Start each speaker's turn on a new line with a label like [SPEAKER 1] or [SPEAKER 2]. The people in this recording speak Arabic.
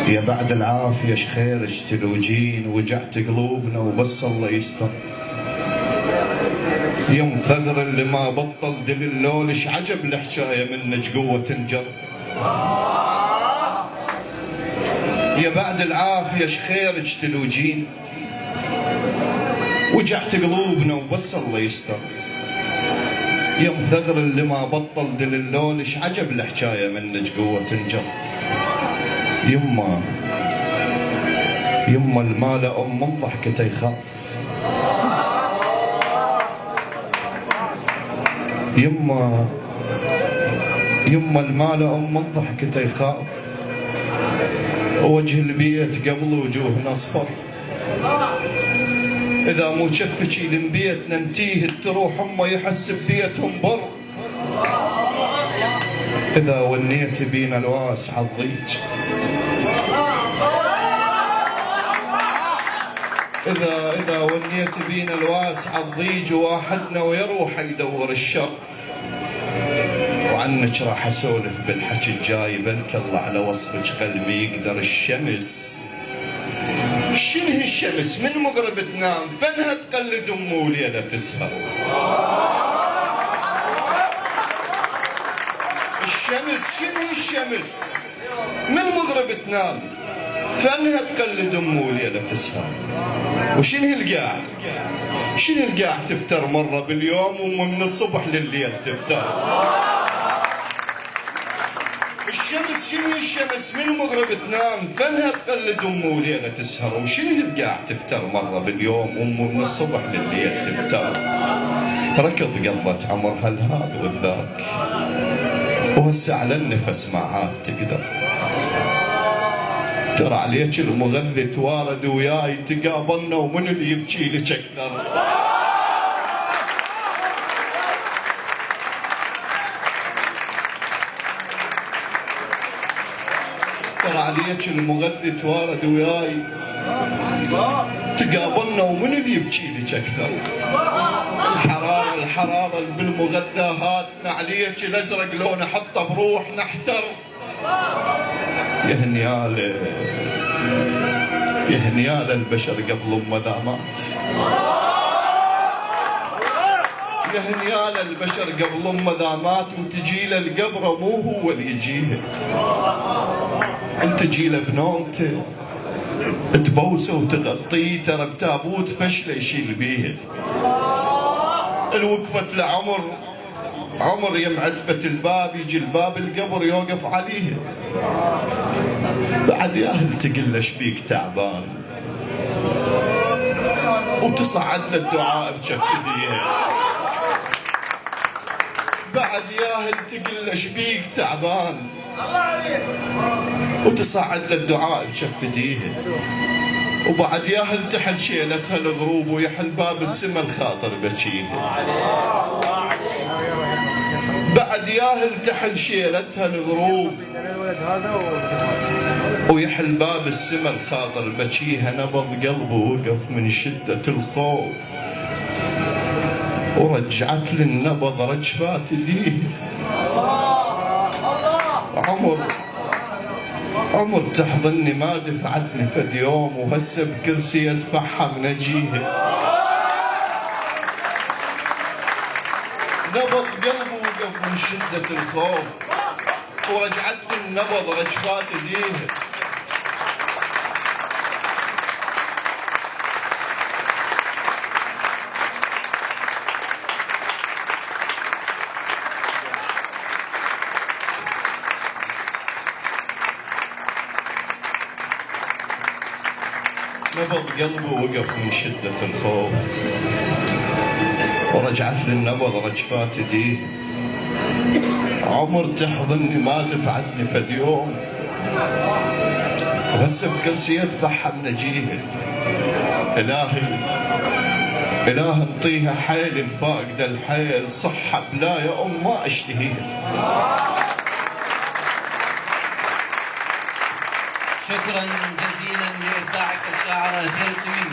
[SPEAKER 1] يا بعد العافية شخيرك تلوجين، وجعت قلوبنا وبس الله يستر. يوم ثغر اللي ما بطل دللولش عجب الحكاية منك قوة تنجر. يا بعد العافية شخيرك تلوجين، وجعت قلوبنا وبس الله يستر. يوم ثغر اللي ما بطل دللولش عجب الحكاية منك قوة تنجر. يما المال من ضحكته يخاف. يما المال من ضحكته يخاف، ووجه البيت قبل وجوهنا اصفر. اذا مو شفتشي لنبيتنا نتيه تروح امه يحس ببيتهم بر. اذا ونيت بينا الواسع الضيج، إذا ونيت بينا الواسع الضيج، واحدنا ويروح يدور الشر. وعنك راح اسولف بالحكي الجاي، بلك الله على وصفك قلبي يقدر. الشمس شنو الشمس من مغرب تنام، فنها تقلد امه وليله تسهر. الشمس شنو الشمس من مغرب تنام، فانها تقلد امه وليله تسهر. وشنو القاع تفتر مره باليوم، ومن الصبح لليل تفتر. الشمس شنو الشمس من مغرب تنام، فانها تقلد امه وليله تسهر. وشنو القاع تفتر مره باليوم، ومن الصبح لليل تفتر. ركض قلبت عمرها الهذا والذاك، وهسه على النفس ما عاد تقدر. ترى عليك المغذي توارد وياي، تقابلنا ومن اللي يبكي لك اكثر. ترى عليك المغذي توارد وياي، تقابلنا ومن اللي يبكي لك اكثر. الحرارة اللي بالمغذاهات، عليك الازرق لو نحطه بروح نحتر. يا هنيال البشر قبل ما ذا مات. يا هنيال البشر قبل ما ذا مات، وتجي له القبره مو هو اللي يجيها. تجي له بنومته تبوسه وتغطيه، ترى بتابوت فشله يشيل بيها. الوقفة عمر يم عتبة الباب، يجي الباب القبر يوقف عليها. بعد ياهل تقل له شبيك تعبان، وتصعد له الدعاء بجف ايديها. بعد ياهل تقل له شبيك تعبان، وتصعد له الدعاء بجف ايديها. وبعد ياهل تحل شيلتها الغروب، ويحل باب السما الخاطر بكيها. بعد ياهل تحل شيلتها الغروب، ويحل باب السما الخاطر بكيها. نبض قلبه وقف من شدة الخوف، ورجعت للنبض رجفات ايديه. عمر تحضني ما دفعتني فد يوم، وهسه بكرسي ادفعها من اجيها. نبض قلبه وقف من شدة الخوف، ورجعت النبض رجفات ايديه. نبض قلبه وقف من شدة الخوف، ورجعت للنبض رجفات ايديه. عمر تحضني ما دفعتني فد يوم، وهسه بكرسي ادفعها من اجيها. إله انطيها حيل الفاقدة الحيل، صحة بلا يا أم ما اشتهيها.
[SPEAKER 2] شكرا جزيلا لإبداعك الشاعرة ثيرتوي.